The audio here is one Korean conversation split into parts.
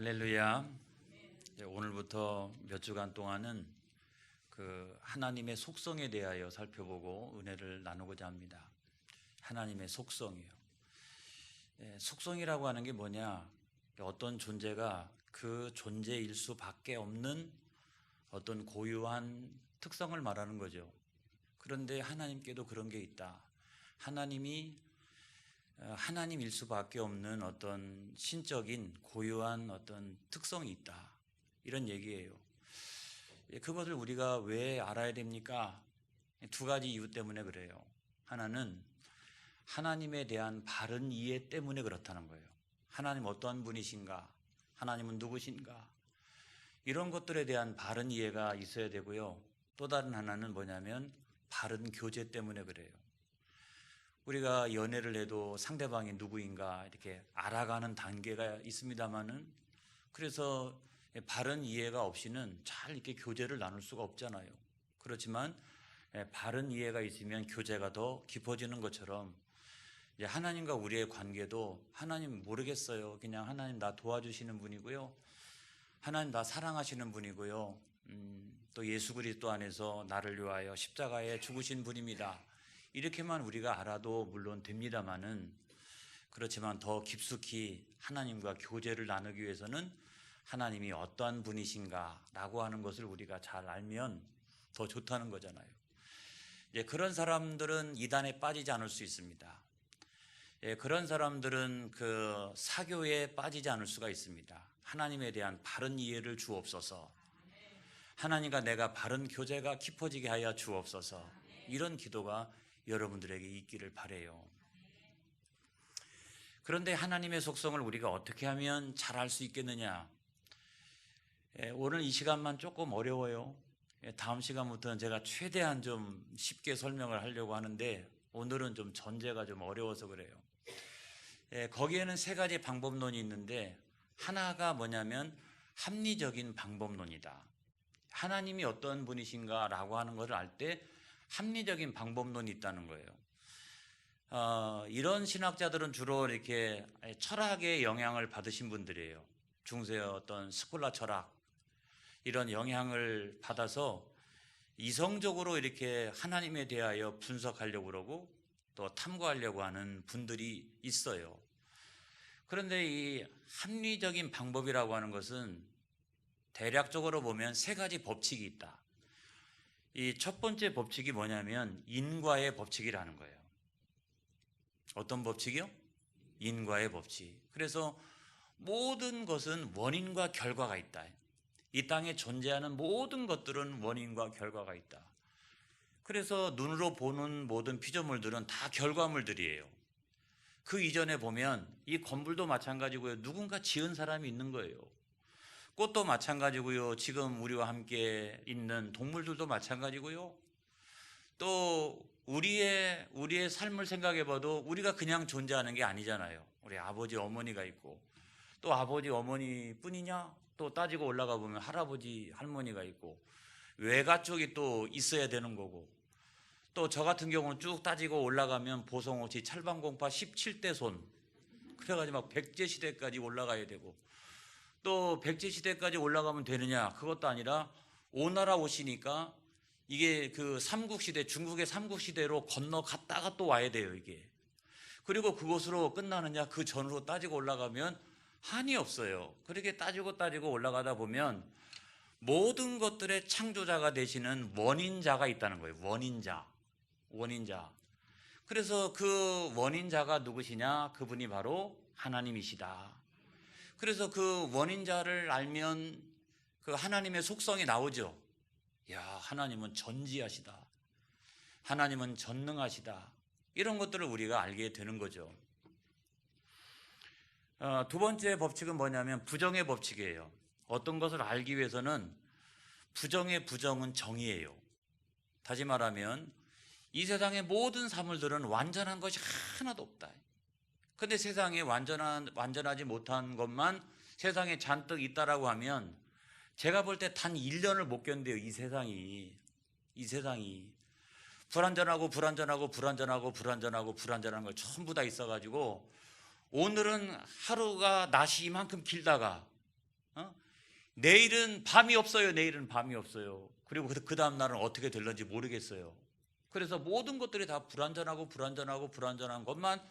할렐루야. 오늘부터 몇 주간 동안은 그 하나님의 속성에 대하여 살펴보고 은혜를 나누고자 합니다. 하나님의 속성이요. 속성이라고 하는 게 뭐냐? 어떤 존재가 그 존재일 수밖에 없는 어떤 고유한 특성을 말하는 거죠. 그런데 하나님께도 그런 게 있다. 하나님이 하나님일 수밖에 없는 어떤 신적인 고유한 어떤 특성이 있다, 이런 얘기예요. 그것을 우리가 왜 알아야 됩니까? 두 가지 이유 때문에 그래요. 하나는 하나님에 대한 바른 이해 때문에 그렇다는 거예요. 하나님 어떠한 분이신가? 하나님은 누구신가? 이런 것들에 대한 바른 이해가 있어야 되고요. 또 다른 하나는 뭐냐면 바른 교제 때문에 그래요. 우리가 연애를 해도 상대방이 누구인가 이렇게 알아가는 단계가 있습니다만은, 그래서 바른 이해가 없이는 잘 이렇게 교제를 나눌 수가 없잖아요. 그렇지만 바른 이해가 있으면 교제가 더 깊어지는 것처럼 하나님과 우리의 관계도, 하나님 모르겠어요, 그냥 하나님 나 도와주시는 분이고요, 하나님 나 사랑하시는 분이고요, 또 예수 그리스도 안에서 나를 위하여 십자가에 죽으신 분입니다, 이렇게만 우리가 알아도 물론 됩니다만은, 그렇지만 더 깊숙이 하나님과 교제를 나누기 위해서는 하나님이 어떠한 분이신가 라고 하는 것을 우리가 잘 알면 더 좋다는 거잖아요. 그런 사람들은 이단에 빠지지 않을 수 있습니다. 그런 사람들은 그 사교에 빠지지 않을 수가 있습니다. 하나님에 대한 바른 이해를 주옵소서, 하나님과 내가 바른 교제가 깊어지게 하여 주옵소서, 이런 기도가 여러분들에게 있기를 바라요. 그런데 하나님의 속성을 우리가 어떻게 하면 잘 알 수 있겠느냐? 오늘 이 시간만 조금 어려워요. 다음 시간부터는 제가 최대한 좀 쉽게 설명을 하려고 하는데, 오늘은 좀 전제가 좀 어려워서 그래요. 거기에는 세 가지 방법론이 있는데, 하나가 뭐냐면 합리적인 방법론이다. 하나님이 어떤 분이신가 라고 하는 것을 알 때 합리적인 방법론이 있다는 거예요. 이런 신학자들은 주로 이렇게 철학의 영향을 받으신 분들이에요. 중세의 어떤 스콜라 철학, 이런 영향을 받아서 이성적으로 이렇게 하나님에 대하여 분석하려고 그러고 또 탐구하려고 하는 분들이 있어요. 그런데 이 합리적인 방법이라고 하는 것은 대략적으로 보면 세 가지 법칙이 있다. 이 첫 번째 법칙이 뭐냐면 인과의 법칙이라는 거예요. 어떤 법칙이요? 인과의 법칙. 그래서 모든 것은 원인과 결과가 있다. 이 땅에 존재하는 모든 것들은 원인과 결과가 있다. 그래서 눈으로 보는 모든 피조물들은 다 결과물들이에요. 그 이전에 보면 이 건물도 마찬가지고요, 누군가 지은 사람이 있는 거예요. 꽃도 마찬가지고요, 지금 우리와 함께 있는 동물들도 마찬가지고요, 또 우리의 삶을 생각해 봐도 우리가 그냥 존재하는 게 아니잖아요. 우리 아버지 어머니가 있고, 또 아버지 어머니 뿐이냐? 또 따지고 올라가 보면 할아버지 할머니가 있고, 외가 쪽이 또 있어야 되는 거고, 또 저 같은 경우는 쭉 따지고 올라가면 보성호치 찰방공파 17대 손, 그래가지고 막 백제 시대까지 올라가야 되고, 또 백제 시대까지 올라가면 되느냐? 그것도 아니라 오나라 오시니까 이게 그 삼국시대, 중국의 삼국시대로 건너갔다가 또 와야 돼요, 이게. 그리고 그곳으로 끝나느냐? 그 전으로 따지고 올라가면 한이 없어요. 그렇게 따지고 올라가다 보면 모든 것들의 창조자가 되시는 원인자가 있다는 거예요. 원인자. 그래서 그 원인자가 누구시냐? 그분이 바로 하나님이시다. 그래서 그 원인자를 알면 그 하나님의 속성이 나오죠. 야, 하나님은 전지하시다, 하나님은 전능하시다, 이런 것들을 우리가 알게 되는 거죠. 두 번째 법칙은 뭐냐면 부정의 법칙이에요. 어떤 것을 알기 위해서는 부정의 부정은 정의예요. 다시 말하면 이 세상의 모든 사물들은 완전한 것이 하나도 없다. 근데 세상에 완전하지 못한 것만 세상에 잔뜩 있다라고 하면 제가 볼 때 단 1년을 못 견뎌요. 이 세상이 불완전한 걸 전부 다 있어가지고, 오늘은 하루가 낮이 이만큼 길다가 내일은 밤이 없어요. 내일은 밤이 없어요. 그리고 그 다음 날은 어떻게 될런지 모르겠어요. 그래서 모든 것들이 다 불안전한 것만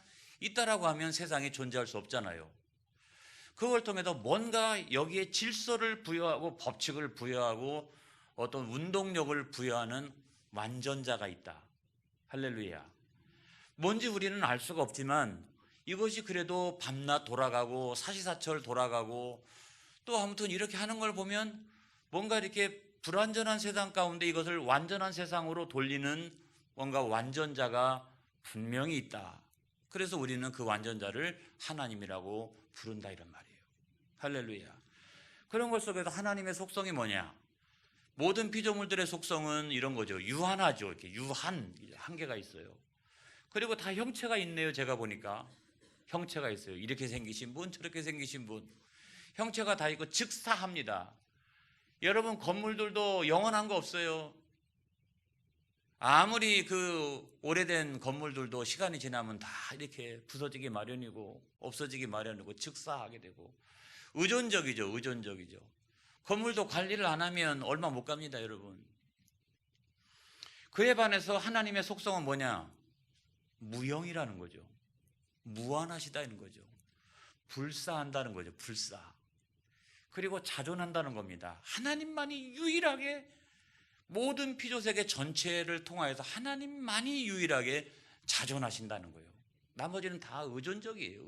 있다라고 하면 세상에 존재할 수 없잖아요. 그걸 통해서 뭔가 여기에 질서를 부여하고 법칙을 부여하고 어떤 운동력을 부여하는 완전자가 있다. 할렐루야. 뭔지 우리는 알 수가 없지만 이것이 그래도 밤낮 돌아가고 사시사철 돌아가고 또 아무튼 이렇게 하는 걸 보면 뭔가 이렇게 불완전한 세상 가운데 이것을 완전한 세상으로 돌리는 뭔가 완전자가 분명히 있다. 그래서 우리는 그 완전자를 하나님이라고 부른다 이런 말이에요. 할렐루야. 그런 것 속에서 하나님의 속성이 뭐냐? 모든 피조물들의 속성은 이런 거죠. 유한하죠. 이렇게 한계가 있어요. 그리고 다 형체가 있네요. 제가 보니까 형체가 있어요. 이렇게 생기신 분, 저렇게 생기신 분, 형체가 다 있고 즉사합니다. 여러분, 건물들도 영원한 거 없어요. 아무리 그 오래된 건물들도 시간이 지나면 다 이렇게 부서지기 마련이고 없어지기 마련이고 즉사하게 되고 의존적이죠. 건물도 관리를 안 하면 얼마 못 갑니다, 여러분. 그에 반해서 하나님의 속성은 뭐냐? 무형이라는 거죠. 무한하시다는 거죠. 불사한다는 거죠. 불사. 그리고 자존한다는 겁니다. 하나님만이 유일하게 모든 피조세계 전체를 통하여서 하나님만이 유일하게 자존하신다는 거예요. 나머지는 다 의존적이에요.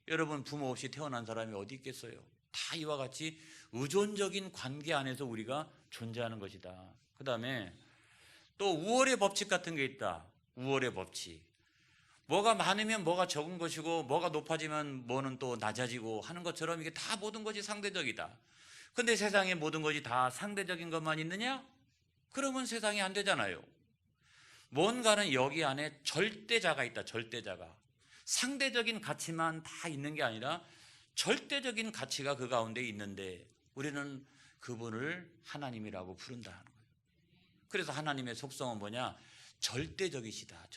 여러분, 부모 없이 태어난 사람이 어디 있겠어요? 다 이와 같이 의존적인 관계 안에서 우리가 존재하는 것이다. 그 다음에 또 우월의 법칙 같은 게 있다. 우월의 법칙. 뭐가 많으면 뭐가 적은 것이고 뭐가 높아지면 뭐는 또 낮아지고 하는 것처럼 이게 다 모든 것이 상대적이다. 근데 세상에 모든 것이 다 상대적인 것만 있느냐? 그러면 세상이 안 되잖아요. 뭔가는 여기 안에 절대자가 있다. 절대자가. 상대적인 가치만 다 있는 게 아니라 절대적인 가치가 그 가운데 있는데 우리는 그분을 하나님이라고 부른다는 거예요. 그래서 하나님의 속성은 뭐냐? 절대적이시다.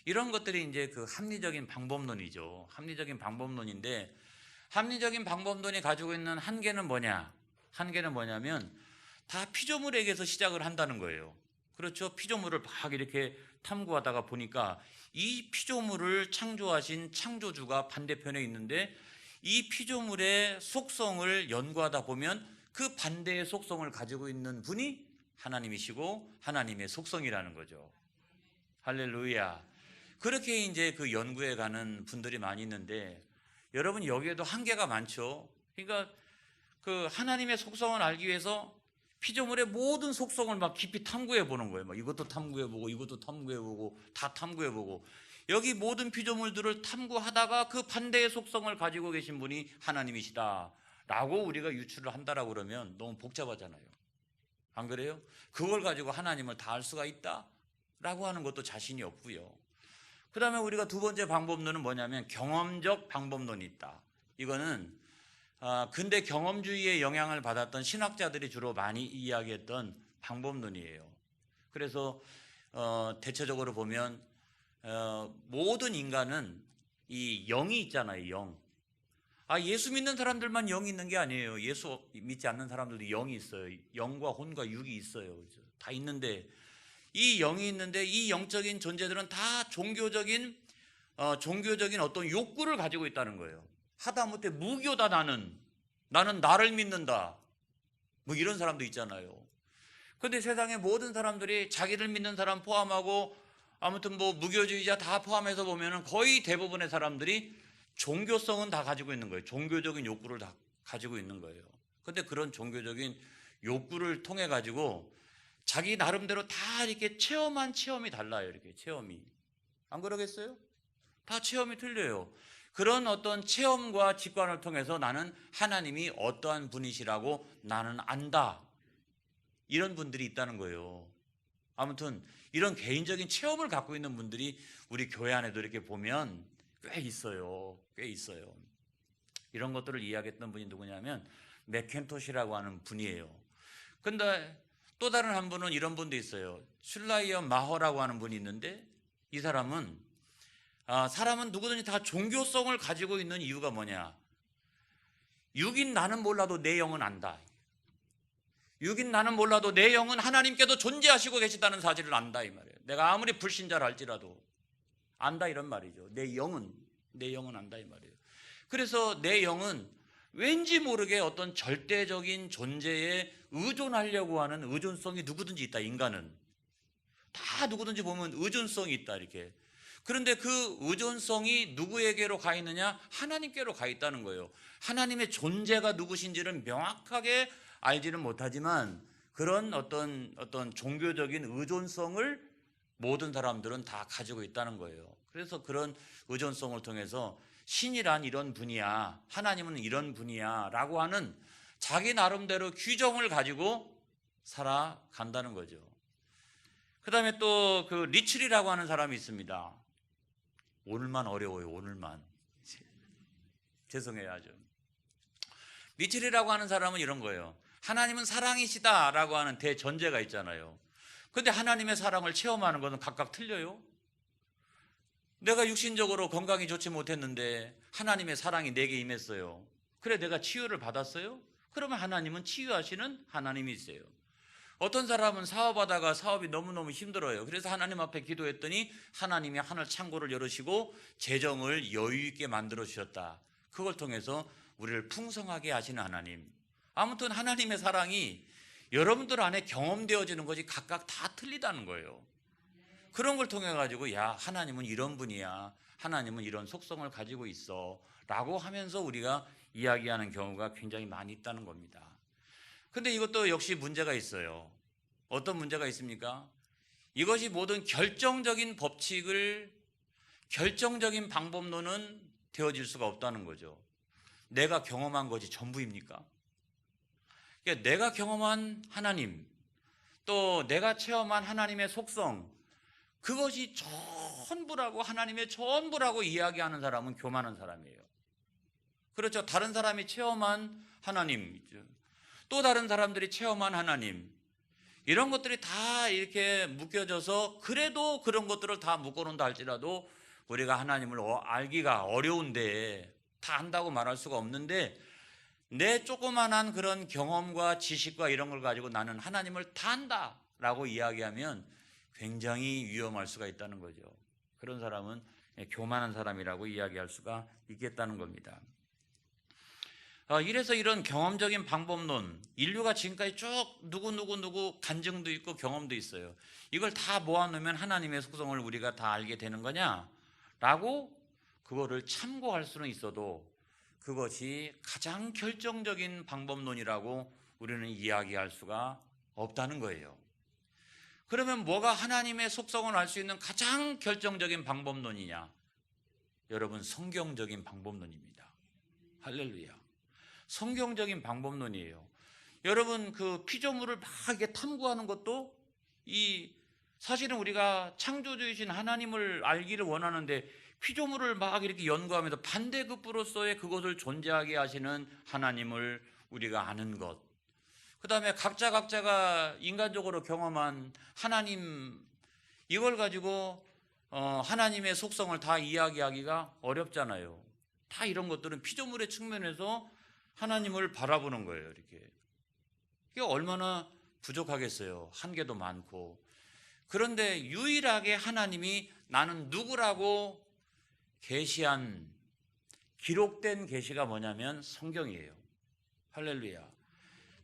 이런 것들이 이제 그 합리적인 방법론이죠. 합리적인 방법론인데 합리적인 방법론이 가지고 있는 한계는 뭐냐? 한계는 뭐냐면 다 피조물에게서 시작을 한다는 거예요. 그렇죠? 피조물을 막 이렇게 탐구하다가 보니까 이 피조물을 창조하신 창조주가 반대편에 있는데 이 피조물의 속성을 연구하다 보면 그 반대의 속성을 가지고 있는 분이 하나님이시고 하나님의 속성이라는 거죠. 할렐루야. 그렇게 이제 그 연구해 가는 분들이 많이 있는데 여러분, 여기에도 한계가 많죠. 그러니까 그 하나님의 속성을 알기 위해서 피조물의 모든 속성을 막 깊이 탐구해 보는 거예요. 막 이것도 탐구해 보고 이것도 탐구해 보고 다 탐구해 보고 여기 모든 피조물들을 탐구하다가 그 반대의 속성을 가지고 계신 분이 하나님이시다라고 우리가 유추를 한다라고 그러면 너무 복잡하잖아요. 안 그래요? 그걸 가지고 하나님을 다 알 수가 있다라고 하는 것도 자신이 없고요. 그 다음에 우리가 두 번째 방법론은 뭐냐면 경험적 방법론이 있다. 이거는 근대 경험주의의 영향을 받았던 신학자들이 주로 많이 이야기했던 방법론이에요. 그래서 대체적으로 보면 모든 인간은 이 영이 있잖아요. 영. 예수 믿는 사람들만 영이 있는 게 아니에요. 예수 믿지 않는 사람들도 영이 있어요. 영과 혼과 육이 있어요. 다 있는데 이 영이 있는데 이 영적인 존재들은 다 종교적인 어떤 욕구를 가지고 있다는 거예요. 하다못해 무교다. 나는 나를 믿는다. 뭐 이런 사람도 있잖아요. 그런데 세상의 모든 사람들이 자기를 믿는 사람 포함하고 아무튼 뭐 무교주의자 다 포함해서 보면은 거의 대부분의 사람들이 종교성은 다 가지고 있는 거예요. 종교적인 욕구를 다 가지고 있는 거예요. 그런데 그런 종교적인 욕구를 통해 가지고 자기 나름대로 다 이렇게 체험이 달라요. 이렇게 체험이. 안 그러겠어요? 다 체험이 틀려요. 그런 어떤 체험과 직관을 통해서 나는 하나님이 어떠한 분이시라고 나는 안다. 이런 분들이 있다는 거예요. 아무튼 이런 개인적인 체험을 갖고 있는 분들이 우리 교회 안에도 이렇게 보면 꽤 있어요. 이런 것들을 이야기했던 분이 누구냐면 맥켄토시라고 하는 분이에요. 근데 또 다른 한 분은 이런 분도 있어요. 슐라이어 마허라고 하는 분이 있는데 이 사람은 사람은 누구든지 다 종교성을 가지고 있는 이유가 뭐냐? 육인 나는 몰라도 내 영은 안다. 육인 나는 몰라도 내 영은 하나님께도 존재하시고 계시다는 사실을 안다 이 말이에요. 내가 아무리 불신자라 할지라도 안다 이런 말이죠. 내 영은 안다 이 말이에요. 그래서 내 영은 왠지 모르게 어떤 절대적인 존재에 의존하려고 하는 의존성이 누구든지 있다. 인간은 다 누구든지 보면 의존성이 있다 이렇게. 그런데 그 의존성이 누구에게로 가 있느냐? 하나님께로 가 있다는 거예요. 하나님의 존재가 누구신지는 명확하게 알지는 못하지만 그런 어떤 종교적인 의존성을 모든 사람들은 다 가지고 있다는 거예요. 그래서 그런 의존성을 통해서 신이란 이런 분이야, 하나님은 이런 분이야 라고 하는 자기 나름대로 규정을 가지고 살아간다는 거죠. 그 다음에 또 그 리첼이라고 하는 사람이 있습니다. 오늘만 어려워요. 오늘만 죄송해요 아주. 리첼이라고 하는 사람은 이런 거예요. 하나님은 사랑이시다 라고 하는 대전제가 있잖아요. 근데 하나님의 사랑을 체험하는 것은 각각 틀려요. 내가 육신적으로 건강이 좋지 못했는데 하나님의 사랑이 내게 임했어요. 그래 내가 치유를 받았어요? 그러면 하나님은 치유하시는 하나님이세요. 어떤 사람은 사업하다가 사업이 너무너무 힘들어요. 그래서 하나님 앞에 기도했더니 하나님이 하늘 창고를 열으시고 재정을 여유 있게 만들어 주셨다. 그걸 통해서 우리를 풍성하게 하시는 하나님. 아무튼 하나님의 사랑이 여러분들 안에 경험되어지는 것이 각각 다 틀리다는 거예요. 그런 걸 통해 가지고 야 하나님은 이런 분이야, 하나님은 이런 속성을 가지고 있어 라고 하면서 우리가 이야기하는 경우가 굉장히 많이 있다는 겁니다. 근데 이것도 역시 문제가 있어요. 어떤 문제가 있습니까? 이것이 모든 결정적인 법칙을, 결정적인 방법론은 되어질 수가 없다는 거죠. 내가 경험한 것이 전부입니까? 그러니까 내가 경험한 하나님, 또 내가 체험한 하나님의 속성, 그것이 전부라고, 하나님의 전부라고 이야기하는 사람은 교만한 사람이에요. 그렇죠. 다른 사람이 체험한 하나님, 또 다른 사람들이 체험한 하나님, 이런 것들이 다 이렇게 묶여져서 그래도 그런 것들을 다 묶어놓는다 할지라도 우리가 하나님을 알기가 어려운데 다 안다고 말할 수가 없는데, 내 조그만한 그런 경험과 지식과 이런 걸 가지고 나는 하나님을 다 안다라고 이야기하면 굉장히 위험할 수가 있다는 거죠. 그런 사람은 교만한 사람이라고 이야기할 수가 있겠다는 겁니다. 이래서 이런 경험적인 방법론, 인류가 지금까지 쭉 누구 간증도 있고 경험도 있어요. 이걸 다 모아놓으면 하나님의 속성을 우리가 다 알게 되는 거냐? 라고 그거를 참고할 수는 있어도 그것이 가장 결정적인 방법론이라고 우리는 이야기할 수가 없다는 거예요. 그러면 뭐가 하나님의 속성을 알 수 있는 가장 결정적인 방법론이냐? 여러분, 성경적인 방법론입니다. 할렐루야. 성경적인 방법론이에요. 여러분, 그 피조물을 막 이렇게 탐구하는 것도 사실은 우리가 창조주이신 하나님을 알기를 원하는데 피조물을 막 이렇게 연구하면서 반대급부로서의 그것을 존재하게 하시는 하나님을 우리가 아는 것, 그 다음에 각자가 인간적으로 경험한 하나님, 이걸 가지고 하나님의 속성을 다 이야기하기가 어렵잖아요. 다 이런 것들은 피조물의 측면에서 하나님을 바라보는 거예요. 이렇게. 이게 얼마나 부족하겠어요. 한계도 많고. 그런데 유일하게 하나님이 나는 누구라고 계시한, 기록된 계시가 뭐냐면 성경이에요. 할렐루야.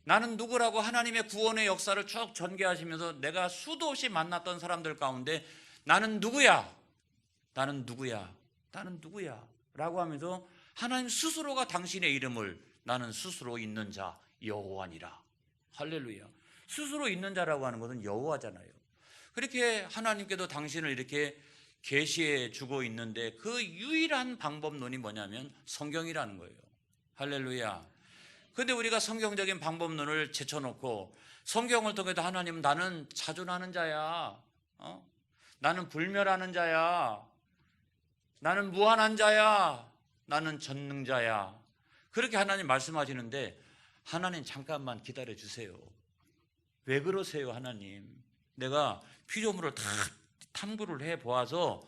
나는 누구라고 하나님의 구원의 역사를 쭉 전개하시면서 내가 수도 없이 만났던 사람들 가운데 나는 누구야? 나는 누구야? 나는 누구야? 라고 하면서 하나님 스스로가 당신의 이름을 나는 스스로 있는 자 여호와니라. 할렐루야. 스스로 있는 자라고 하는 것은 여호와잖아요. 그렇게 하나님께도 당신을 이렇게 계시해 주고 있는데 그 유일한 방법론이 뭐냐면 성경이라는 거예요. 할렐루야. 근데 우리가 성경적인 방법론을 제쳐놓고 성경을 통해서 하나님 나는 자존하는 자야, 나는 불멸하는 자야, 나는 무한한 자야, 나는 전능자야, 그렇게 하나님 말씀하시는데 하나님 잠깐만 기다려 주세요. 왜 그러세요? 하나님, 내가 피조물을 다 탐구를 해보아서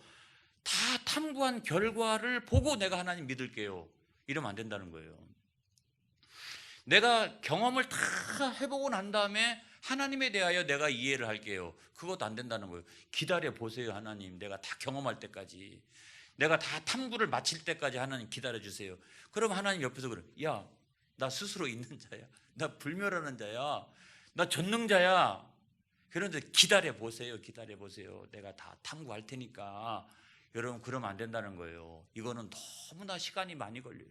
다 탐구한 결과를 보고 내가 하나님 믿을게요. 이러면 안 된다는 거예요. 내가 경험을 다 해보고 난 다음에 하나님에 대하여 내가 이해를 할게요. 그것도 안 된다는 거예요. 기다려 보세요. 하나님, 내가 다 경험할 때까지, 내가 다 탐구를 마칠 때까지 하나님 기다려 주세요. 그럼 하나님 옆에서 그래, 야, 나 스스로 있는 자야, 나 불멸하는 자야, 나 전능자야. 그런데 기다려 보세요. 기다려 보세요. 내가 다 탐구할 테니까. 여러분, 그러면 안 된다는 거예요. 이거는 너무나 시간이 많이 걸려요.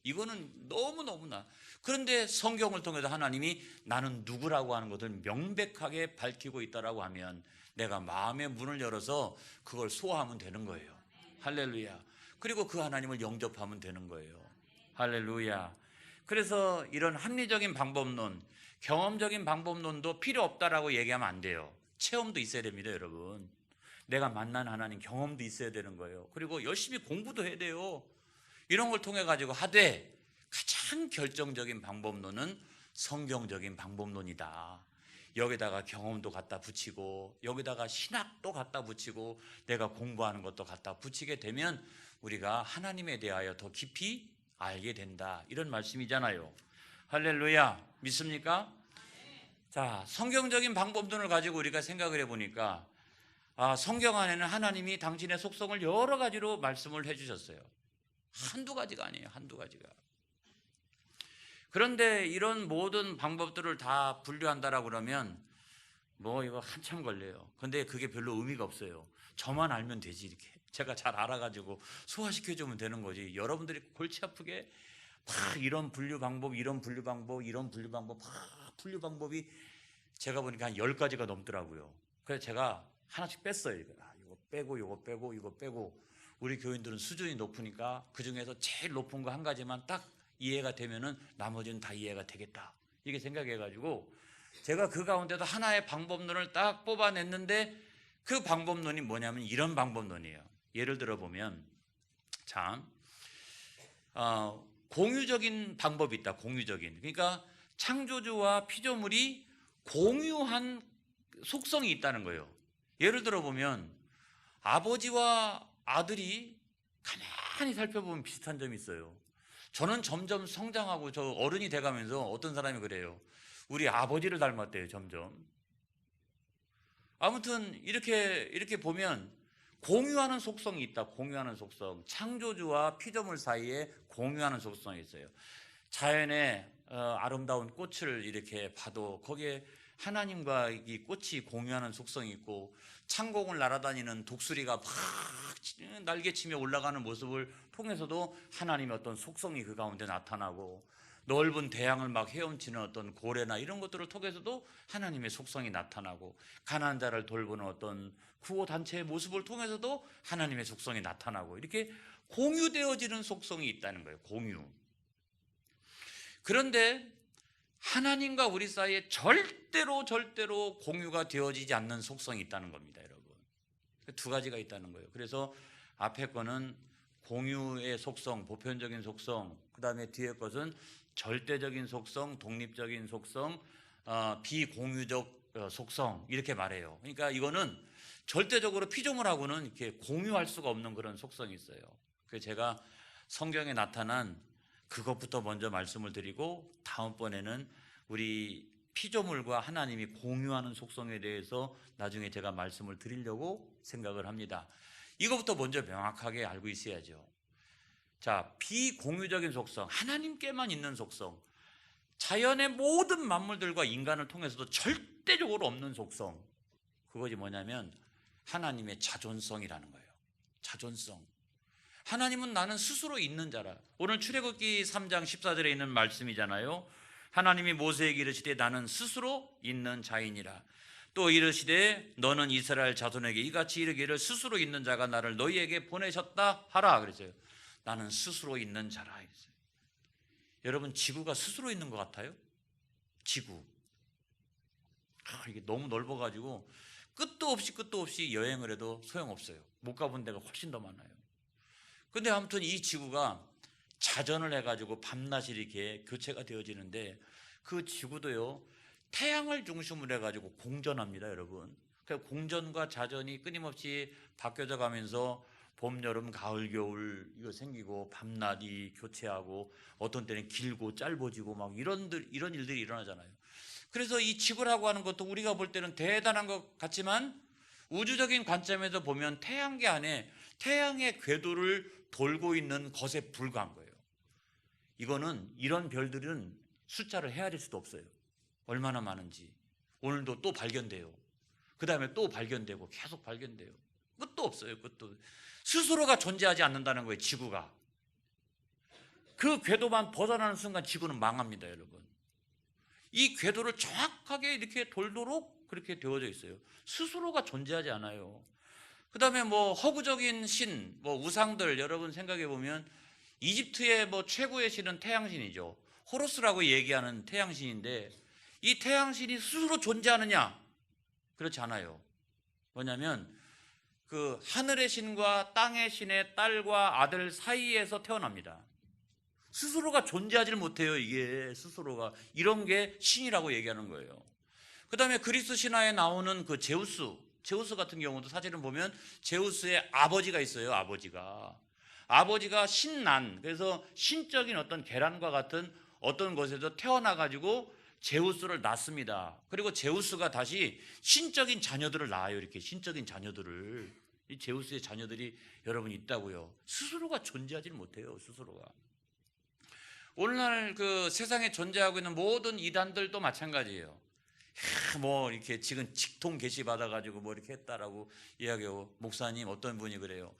이거는 너무너무나. 그런데 성경을 통해서 하나님이 나는 누구라고 하는 것을 명백하게 밝히고 있다라고 하면 내가 마음의 문을 열어서 그걸 소화하면 되는 거예요. 할렐루야. 그리고 그 하나님을 영접하면 되는 거예요. 할렐루야. 그래서 이런 합리적인 방법론, 경험적인 방법론도 필요 없다라고 얘기하면 안 돼요. 체험도 있어야 됩니다, 여러분. 내가 만난 하나님 경험도 있어야 되는 거예요. 그리고 열심히 공부도 해야 돼요. 이런 걸 통해 가지고 하되 가장 결정적인 방법론은 성경적인 방법론이다. 여기다가 경험도 갖다 붙이고 여기다가 신학도 갖다 붙이고 내가 공부하는 것도 갖다 붙이게 되면 우리가 하나님에 대하여 더 깊이 알게 된다. 이런 말씀이잖아요. 할렐루야. 믿습니까? 자, 성경적인 방법론을 가지고 우리가 생각을 해보니까 성경 안에는 하나님이 당신의 속성을 여러 가지로 말씀을 해주셨어요. 한두 가지가 아니에요. 한두 가지가. 그런데 이런 모든 방법들을 다 분류한다라고 그러면 이거 한참 걸려요. 근데 그게 별로 의미가 없어요. 저만 알면 되지. 이렇게 제가 잘 알아가지고 소화시켜주면 되는 거지. 여러분들이 골치 아프게 막 이런 분류 방법, 이런 분류 방법, 이런 분류 방법, 막 분류 방법이 제가 보니까 한 10가지가 넘더라고요. 그래서 제가 하나씩 뺐어요. 이거 빼고 이거 빼고 이거 빼고. 우리 교인들은 수준이 높으니까 그 중에서 제일 높은 거 한 가지만 딱 이해가 되면은 나머지는 다 이해가 되겠다. 이게 생각해가지고 제가 그 가운데도 하나의 방법론을 딱 뽑아냈는데 그 방법론이 뭐냐면 이런 방법론이에요. 예를 들어 보면 참 공유적인 방법이 있다. 공유적인. 그러니까 창조주와 피조물이 공유한 속성이 있다는 거예요. 예를 들어 보면 아버지와 아들이 가만히 살펴보면 비슷한 점이 있어요. 저는 점점 성장하고 저 어른이 돼가면서 어떤 사람이 그래요. 우리 아버지를 닮았대요. 점점. 아무튼 이렇게 보면 공유하는 속성이 있다. 공유하는 속성. 창조주와 피조물 사이에 공유하는 속성이 있어요. 자연의 아름다운 꽃을 이렇게 봐도 거기에 하나님과 이 꽃이 공유하는 속성이 있고, 창공을 날아다니는 독수리가 막 날개치며 올라가는 모습을 통해서도 하나님의 어떤 속성이 그 가운데 나타나고, 넓은 대양을 막 헤엄치는 어떤 고래나 이런 것들을 통해서도 하나님의 속성이 나타나고, 가난한 자를 돌보는 어떤 구호단체의 모습을 통해서도 하나님의 속성이 나타나고, 이렇게 공유되어지는 속성이 있다는 거예요. 공유. 그런데 하나님과 우리 사이에 절대로 공유가 되어지지 않는 속성이 있다는 겁니다, 여러분. 두 가지가 있다는 거예요. 그래서 앞에 거는 공유의 속성, 보편적인 속성, 그 다음에 뒤에 것은 절대적인 속성, 독립적인 속성, 비공유적 속성, 이렇게 말해요. 그러니까 이거는 절대적으로 피조물하고는 이렇게 공유할 수가 없는 그런 속성이 있어요. 그래서 제가 성경에 나타난 그것부터 먼저 말씀을 드리고, 다음번에는 우리 피조물과 하나님이 공유하는 속성에 대해서 나중에 제가 말씀을 드리려고 생각을 합니다. 이것부터 먼저 명확하게 알고 있어야죠. 자, 비공유적인 속성, 하나님께만 있는 속성, 자연의 모든 만물들과 인간을 통해서도 절대적으로 없는 속성, 그것이 뭐냐면 하나님의 자존성이라는 거예요. 자존성. 하나님은 나는 스스로 있는 자라. 오늘 출애굽기 3장 14절에 있는 말씀이잖아요. 하나님이 모세에게 이르시되 나는 스스로 있는 자이니라. 또 이르시되 너는 이스라엘 자손에게 이같이 이르기를 스스로 있는 자가 나를 너희에게 보내셨다 하라. 그랬어요. 나는 스스로 있는 자라. 그랬어요. 여러분, 지구가 스스로 있는 것 같아요? 지구. 이게 너무 넓어가지고 끝도 없이 여행을 해도 소용없어요. 못 가본 데가 훨씬 더 많아요. 근데 아무튼 이 지구가 자전을 해가지고 밤낮이 이렇게 교체가 되어지는데, 그 지구도요, 태양을 중심으로 해가지고 공전합니다, 여러분. 그러니까 공전과 자전이 끊임없이 바뀌어져 가면서 봄, 여름, 가을, 겨울 이거 생기고 밤낮이 교체하고 어떤 때는 길고 짧아지고 막 이런 일들이 일어나잖아요. 그래서 이 지구라고 하는 것도 우리가 볼 때는 대단한 것 같지만 우주적인 관점에서 보면 태양계 안에 태양의 궤도를 돌고 있는 것에 불과한 거예요. 이거는 이런 별들은 숫자를 헤아릴 수도 없어요. 얼마나 많은지. 오늘도 또 발견돼요. 그 다음에 또 발견되고 계속 발견돼요. 끝도 없어요. 끝도. 스스로가 존재하지 않는다는 거예요. 지구가. 그 궤도만 벗어나는 순간 지구는 망합니다. 여러분. 이 궤도를 정확하게 이렇게 돌도록 그렇게 되어져 있어요. 스스로가 존재하지 않아요. 그 다음에 뭐 허구적인 신, 뭐 우상들 여러분 생각해 보면 이집트의 뭐 최고의 신은 태양신이죠. 호루스라고 얘기하는 태양신인데 이 태양신이 스스로 존재하느냐? 그렇지 않아요. 뭐냐면 그 하늘의 신과 땅의 신의 딸과 아들 사이에서 태어납니다. 스스로가 존재하지 못해요. 이게 스스로가. 이런 게 신이라고 얘기하는 거예요. 그 다음에 그리스 신화에 나오는 그 제우스 같은 경우도 사실은 보면 제우스의 아버지가 있어요. 아버지가 신난, 그래서 신적인 어떤 계란과 같은 어떤 것에서 태어나가지고 제우스를 낳습니다. 그리고 제우스가 다시 신적인 자녀들을 낳아요. 이렇게 신적인 자녀들을. 이 제우스의 자녀들이 여러분 있다고요. 스스로가 존재하지 못해요. 스스로가. 오늘날 그 세상에 존재하고 있는 모든 이단들도 마찬가지예요. 뭐 이렇게 지금 직통 계시 받아가지고 뭐 이렇게 했다라고 이야기하고, 목사님 어떤 분이 그래요.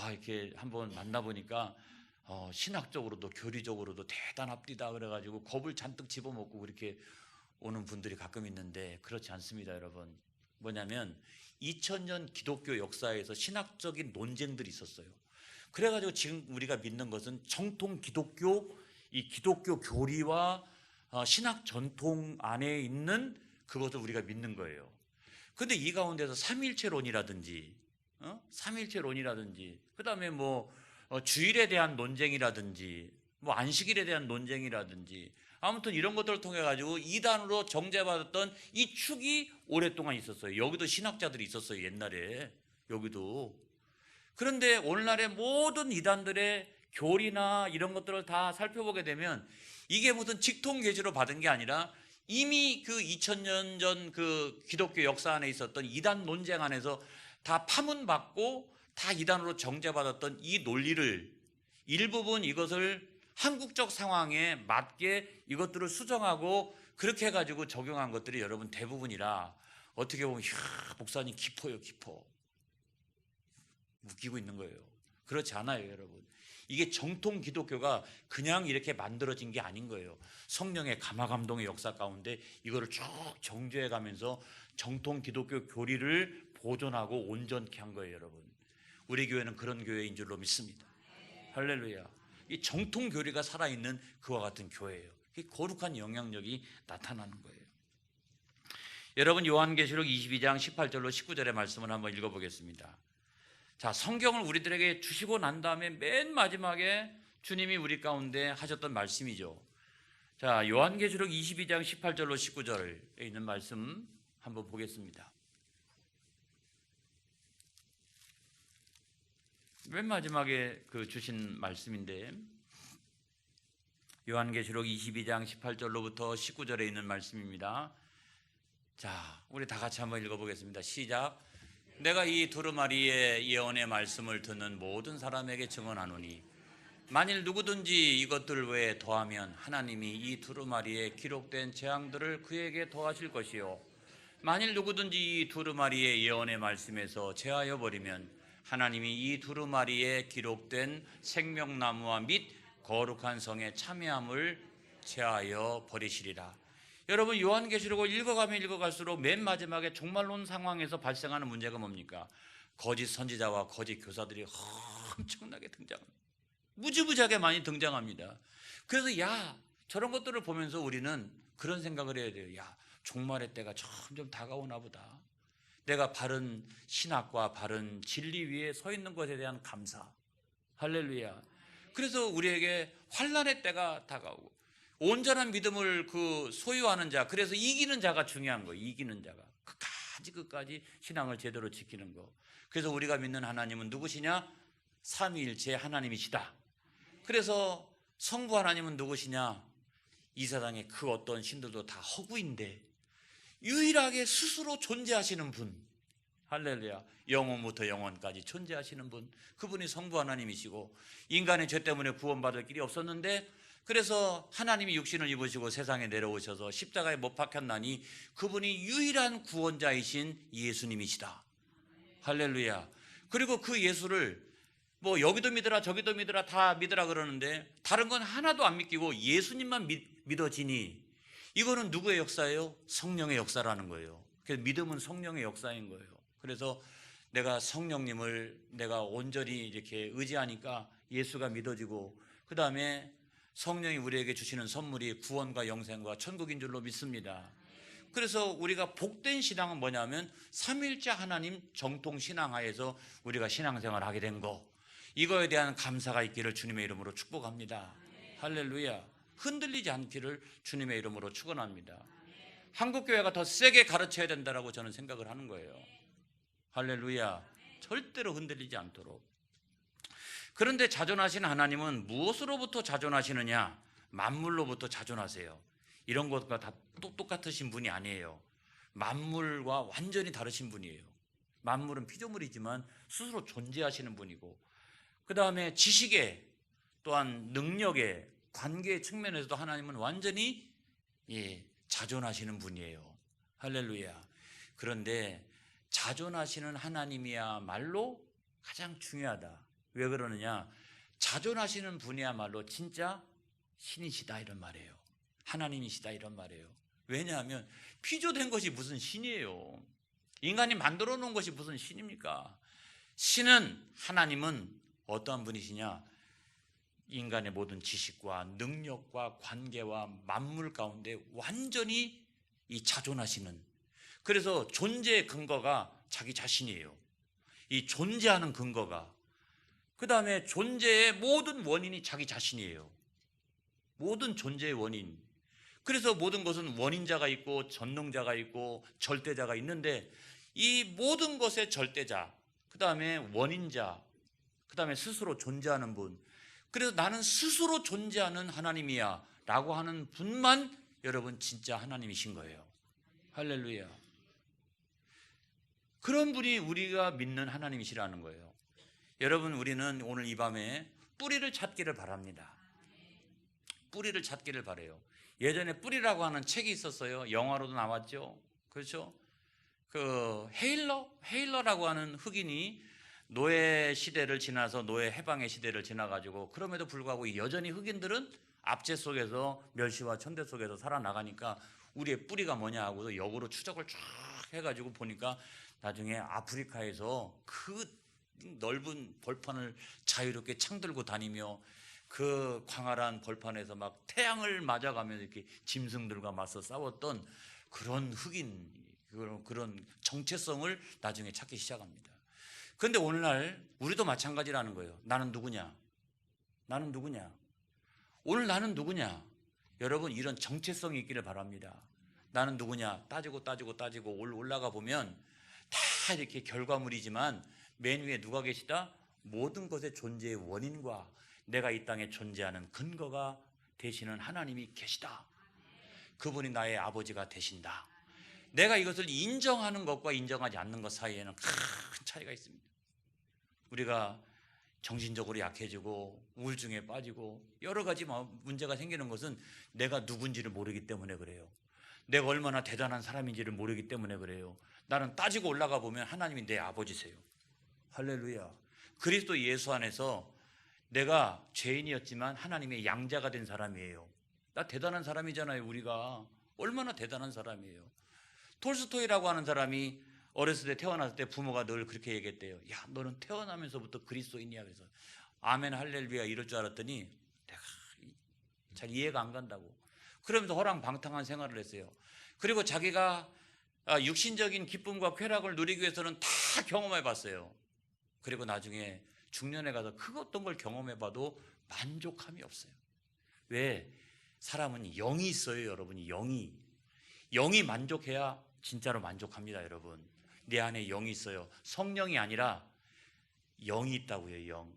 이렇게 한번 만나보니까 신학적으로도 교리적으로도 대단합디다 그래가지고 겁을 잔뜩 집어먹고 그렇게 오는 분들이 가끔 있는데 그렇지 않습니다. 여러분. 뭐냐면 2000년 기독교 역사에서 신학적인 논쟁들이 있었어요. 그래가지고 지금 우리가 믿는 것은 정통 기독교, 이 기독교 교리와 신학 전통 안에 있는 그것을 우리가 믿는 거예요. 근데 이 가운데서 삼일체론이라든지 그 다음에 뭐 주일에 대한 논쟁이라든지 뭐 안식일에 대한 논쟁이라든지 아무튼 이런 것들을 통해 가지고 이단으로 정죄받았던 이 축이 오랫동안 있었어요. 여기도 신학자들이 있었어요. 옛날에 여기도. 그런데 오늘날의 모든 이단들의 교리나 이런 것들을 다 살펴보게 되면 이게 무슨 직통계시로 받은 게 아니라 이미 그 2000년 전 그 기독교 역사 안에 있었던 이단 논쟁 안에서 다 파문받고 다 이단으로 정죄받았던 이 논리를 일부분 이것을 한국적 상황에 맞게 이것들을 수정하고 그렇게 해가지고 적용한 것들이 여러분 대부분이라 어떻게 보면 목사님 깊어요. 웃기고 있는 거예요. 그렇지 않아요. 여러분. 이게 정통 기독교가 그냥 이렇게 만들어진 게 아닌 거예요. 성령의 감화감동의 역사 가운데 이거를 쭉 정죄해 가면서 정통 기독교 교리를 보존하고 온전케 한 거예요. 여러분. 우리 교회는 그런 교회인 줄로 믿습니다. 할렐루야. 이 정통 교리가 살아있는 그와 같은 교회예요. 이 거룩한 영향력이 나타나는 거예요. 여러분, 요한계시록 22장 18절로 19절의 말씀을 한번 읽어보겠습니다. 자, 성경을 우리들에게 주시고 난 다음에 맨 마지막에 주님이 우리 가운데 하셨던 말씀이죠. 자, 요한계시록 22장 18절로 19절에 있는 말씀 한번 보겠습니다. 맨 마지막에 그 주신 말씀인데 요한계시록 22장 18절로부터 19절에 있는 말씀입니다. 자, 우리 다 같이 한번 읽어보겠습니다. 시작. 내가 이 두루마리의 예언의 말씀을 듣는 모든 사람에게 증언하노니 만일 누구든지 이것들 외에 더하면 하나님이 이 두루마리에 기록된 재앙들을 그에게 더하실 것이요 만일 누구든지 이 두루마리의 예언의 말씀에서 제하여 버리면 하나님이 이 두루마리에 기록된 생명나무와 및 거룩한 성의 참여함을 제하여 버리시리라. 여러분, 요한계시록을 읽어가면 읽어갈수록 맨 마지막에 종말론 상황에서 발생하는 문제가 뭡니까? 거짓 선지자와 거짓 교사들이 엄청나게 등장합니다. 무지무지하게 많이 등장합니다. 그래서 저런 것들을 보면서 우리는 그런 생각을 해야 돼요. 종말의 때가 점점 다가오나 보다. 내가 바른 신학과 바른 진리 위에 서 있는 것에 대한 감사. 할렐루야. 그래서 우리에게 환난의 때가 다가오고 온전한 믿음을 소유하는 자, 그래서 이기는 자가 중요한 거예요. 이기는 자가 끝까지 신앙을 제대로 지키는 거. 그래서 우리가 믿는 하나님은 누구시냐? 삼위일체 하나님이시다. 그래서 성부 하나님은 누구시냐? 이 세상에 그 어떤 신들도 다 허구인데 유일하게 스스로 존재하시는 분, 할렐루야, 영원부터 영원까지 존재하시는 분, 그분이 성부 하나님이시고 인간의 죄 때문에 구원받을 길이 없었는데 그래서 하나님이 육신을 입으시고 세상에 내려오셔서 십자가에 못 박혔나니 그분이 유일한 구원자이신 예수님이시다. 할렐루야. 그리고 그 예수를 뭐 여기도 믿으라 저기도 믿으라 다 믿으라 그러는데 다른 건 하나도 안 믿기고 예수님만 믿어지니 이거는 누구의 역사예요? 성령의 역사라는 거예요. 그래서 믿음은 성령의 역사인 거예요. 그래서 내가 성령님을 내가 온전히 이렇게 의지하니까 예수가 믿어지고 그 다음에 성령이 우리에게 주시는 선물이 구원과 영생과 천국인 줄로 믿습니다. 그래서 우리가 복된 신앙은 뭐냐면 삼위일체 하나님 정통 신앙하에서 우리가 신앙생활을 하게 된 거, 이거에 대한 감사가 있기를 주님의 이름으로 축복합니다. 할렐루야. 흔들리지 않기를 주님의 이름으로 축원합니다. 한국교회가 더 세게 가르쳐야 된다고 저는 생각을 하는 거예요. 할렐루야. 절대로 흔들리지 않도록. 그런데 자존하신 하나님은 무엇으로부터 자존하시느냐? 만물로부터 자존하세요. 이런 것과 다 똑같으신 분이 아니에요. 만물과 완전히 다르신 분이에요. 만물은 피조물이지만 스스로 존재하시는 분이고 그 다음에 지식에 또한 능력에 관계의 측면에서도 하나님은 완전히 자존하시는 분이에요. 할렐루야. 그런데 자존하시는 하나님이야말로 가장 중요하다. 왜 그러느냐? 자존하시는 분이야말로 진짜 신이시다 이런 말이에요. 하나님이시다 이런 말이에요. 왜냐하면 피조된 것이 무슨 신이에요? 인간이 만들어 놓은 것이 무슨 신입니까? 신은, 하나님은 어떠한 분이시냐? 인간의 모든 지식과 능력과 관계와 만물 가운데 완전히 이 자존하시는, 그래서 존재의 근거가 자기 자신이에요. 이 존재하는 근거가, 그 다음에 존재의 모든 원인이 자기 자신이에요. 모든 존재의 원인. 그래서 모든 것은 원인자가 있고 전능자가 있고 절대자가 있는데 이 모든 것의 절대자, 그 다음에 원인자, 그 다음에 스스로 존재하는 분, 그래서 나는 스스로 존재하는 하나님이야 라고 하는 분만 여러분 진짜 하나님이신 거예요. 할렐루야. 그런 분이 우리가 믿는 하나님이시라는 거예요. 여러분, 우리는 오늘 이 밤에 뿌리를 찾기를 바랍니다. 뿌리를 찾기를 바라요. 예전에 뿌리라고 하는 책이 있었어요. 영화로도 나왔죠. 그렇죠? 그 헤일러라고 하는 흑인이 노예 시대를 지나서 노예 해방의 시대를 지나가지고 그럼에도 불구하고 여전히 흑인들은 압제 속에서 멸시와 천대 속에서 살아나가니까 우리의 뿌리가 뭐냐 하고 역으로 추적을 쫙 해가지고 보니까 나중에 아프리카에서 그 넓은 벌판을 자유롭게 창들고 다니며 그 광활한 벌판에서 막 태양을 맞아가면서 이렇게 짐승들과 맞서 싸웠던 그런 흑인, 그런 정체성을 나중에 찾기 시작합니다. 그런데 오늘날 우리도 마찬가지라는 거예요. 나는 누구냐? 나는 누구냐? 오늘 나는 누구냐? 여러분, 이런 정체성이 있기를 바랍니다. 나는 누구냐? 따지고 올라가 보면 다 이렇게 결과물이지만 맨 위에 누가 계시다? 모든 것의 존재의 원인과 내가 이 땅에 존재하는 근거가 되시는 하나님이 계시다. 그분이 나의 아버지가 되신다. 내가 이것을 인정하는 것과 인정하지 않는 것 사이에는 큰 차이가 있습니다. 우리가 정신적으로 약해지고 우울증에 빠지고 여러 가지 문제가 생기는 것은 내가 누군지를 모르기 때문에 그래요. 내가 얼마나 대단한 사람인지를 모르기 때문에 그래요. 나는 따지고 올라가 보면 하나님이 내 아버지세요. 할렐루야. 그리스도 예수 안에서 내가 죄인이었지만 하나님의 양자가 된 사람이에요. 나 대단한 사람이잖아요. 우리가 얼마나 대단한 사람이에요. 톨스토이라고 하는 사람이 어렸을 때 태어났을 때 부모가 늘 그렇게 얘기했대요. 야, 너는 태어나면서부터 그리스도인이야. 그래서 아멘 할렐루야 이럴 줄 알았더니 내가 잘 이해가 안 간다고. 그러면서 허랑방탕한 생활을 했어요. 그리고 자기가 육신적인 기쁨과 쾌락을 누리기 위해서는 다 경험해 봤어요. 그리고 나중에 중년에 가서 그 어떤 걸 경험해 봐도 만족함이 없어요. 왜? 사람은 영이 있어요. 여러분이 영이 만족해야 진짜로 만족합니다. 여러분, 내 안에 영이 있어요. 성령이 아니라 영이 있다고요.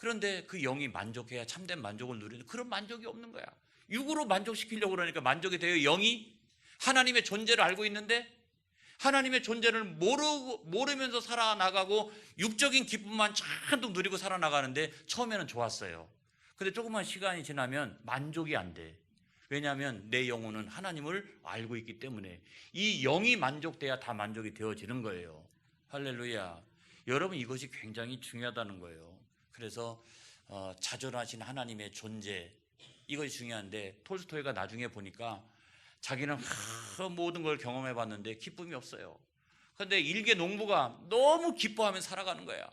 그런데 그 영이 만족해야 참된 만족을 누리는 그런 만족이 없는 거야. 육으로 만족시키려고 그러니까 만족이 돼요. 영이 하나님의 존재를 알고 있는데 하나님의 존재를 모르면서 살아나가고 육적인 기쁨만 잔뜩 누리고 살아나가는데 처음에는 좋았어요. 근데 조금만 시간이 지나면 만족이 안 돼. 왜냐하면 내 영혼은 하나님을 알고 있기 때문에 이 영이 만족돼야 다 만족이 되어지는 거예요. 할렐루야. 여러분, 이것이 굉장히 중요하다는 거예요. 그래서 자존하신 하나님의 존재, 이것이 중요한데 톨스토이가 나중에 보니까 자기는 모든 걸 경험해 봤는데 기쁨이 없어요. 그런데 일개 농부가 너무 기뻐하며 살아가는 거야.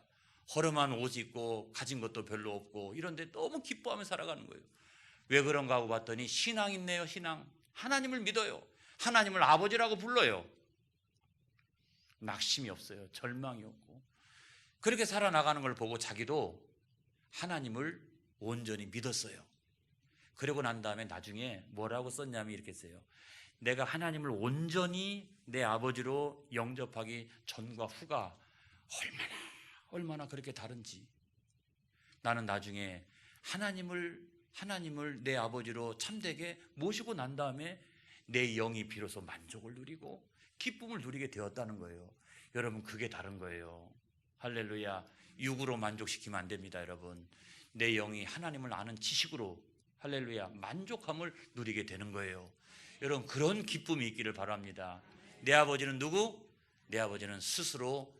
허름한 옷 입고 가진 것도 별로 없고 이런데 너무 기뻐하며 살아가는 거예요. 왜 그런가 하고 봤더니 신앙 있네요. 신앙. 하나님을 믿어요. 하나님을 아버지라고 불러요. 낙심이 없어요. 절망이 없고. 그렇게 살아나가는 걸 보고 자기도 하나님을 온전히 믿었어요. 그러고 난 다음에 나중에 뭐라고 썼냐면 이렇게 써요. 내가 하나님을 온전히 내 아버지로 영접하기 전과 후가 얼마나 그렇게 다른지. 나는 나중에 하나님을 내 아버지로 참되게 모시고 난 다음에 내 영이 비로소 만족을 누리고 기쁨을 누리게 되었다는 거예요. 여러분, 그게 다른 거예요. 할렐루야. 육으로 만족시키면 안 됩니다. 여러분, 내 영이 하나님을 아는 지식으로 할렐루야 만족함을 누리게 되는 거예요. 여러분, 그런 기쁨이 있기를 바랍니다. 내 아버지는 누구? 내 아버지는 스스로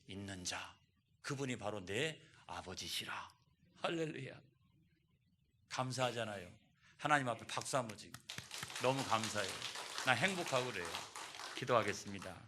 있는 자, 그분이 바로 내 아버지시라. 할렐루야. 감사하잖아요. 하나님 앞에 박수 한번 치고 너무 감사해요. 나 행복하고 그래요. 기도하겠습니다.